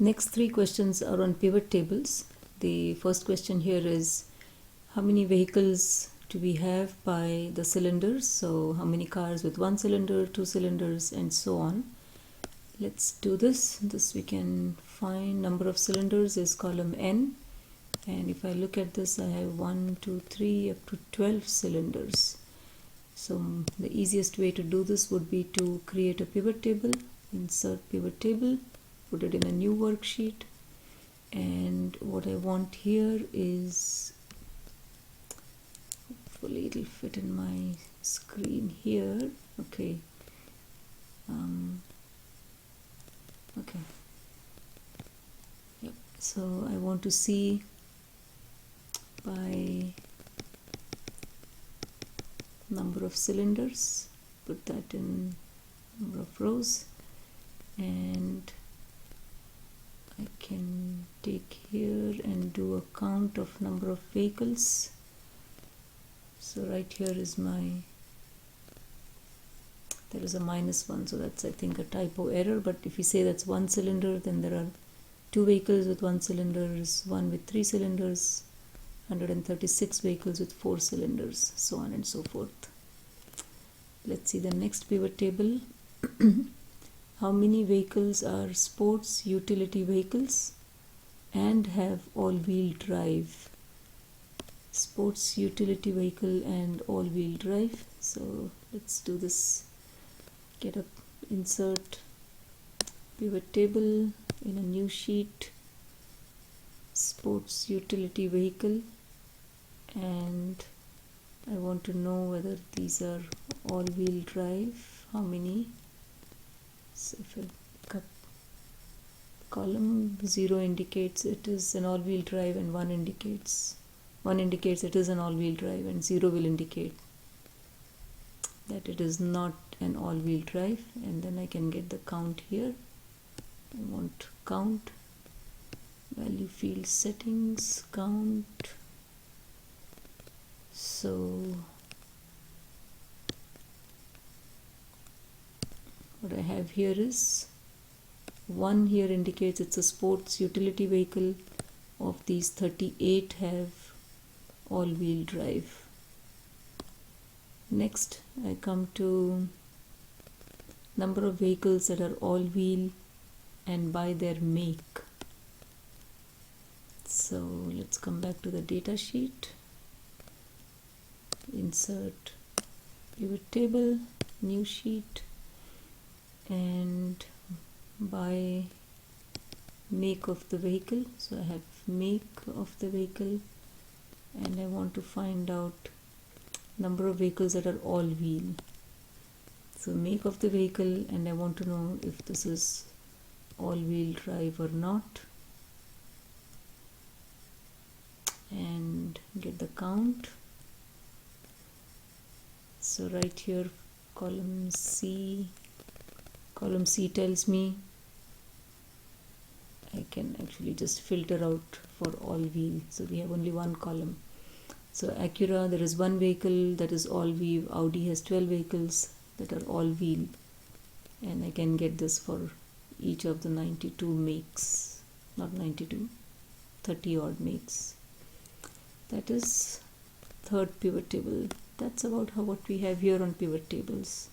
Next three questions are on pivot tables. The first question here is how many vehicles do we have by the cylinders? So how many cars with one cylinder, two cylinders, and so on. Let's do this. This we can find. Number of cylinders is column N, and if I look at this, I have 1, 2, 3 up to 12 cylinders. So the easiest way to do this would be to create a pivot table, insert pivot table, put it in a new worksheet, and what I want here is, hopefully it'll fit in my screen here. Okay. Okay. Yep. So I want to see by number of cylinders, put that in number of rows, and I can take here and do a count of number of vehicles. So right here is there is a -1, so that's, I think, a typo error, but if you say that's one cylinder, then there are two vehicles with one cylinder, one with three cylinders, 136 vehicles with 4 cylinders, so on and so forth. Let's see the next pivot table. How many vehicles are sports utility vehicles and have all-wheel drive? Sports utility vehicle and all-wheel drive. So let's do this. Get up, insert pivot table in a new sheet, sports utility vehicle, and I want to know whether these are all-wheel drive. How many? So if I pick up column, 0 indicates it is an all-wheel drive, and 1 indicates it is an all-wheel drive, and 0 will indicate that it is not an all-wheel drive. And then I can get the count here. I want count, value field settings, count. So what I have here is 1 here indicates it's a sports utility vehicle. Of these, 38 have all-wheel drive. Next, I come to number of vehicles that are all-wheel and by their make. So let's come back to the data sheet. Insert pivot table, new sheet, and by make of the vehicle. So I have make of the vehicle, and I want to find out number of vehicles that are all-wheel. So make of the vehicle, and I want to know if this is all-wheel drive or not, and get the count. So right here, column C tells me I can actually just filter out for all-wheel. So we have only one column. So Acura, there is one vehicle that is all-wheel. Audi has 12 vehicles that are all-wheel, and I can get this for each of the 92 makes, not 92, 30 odd makes. That is third pivot table. That's about what we have here on pivot tables.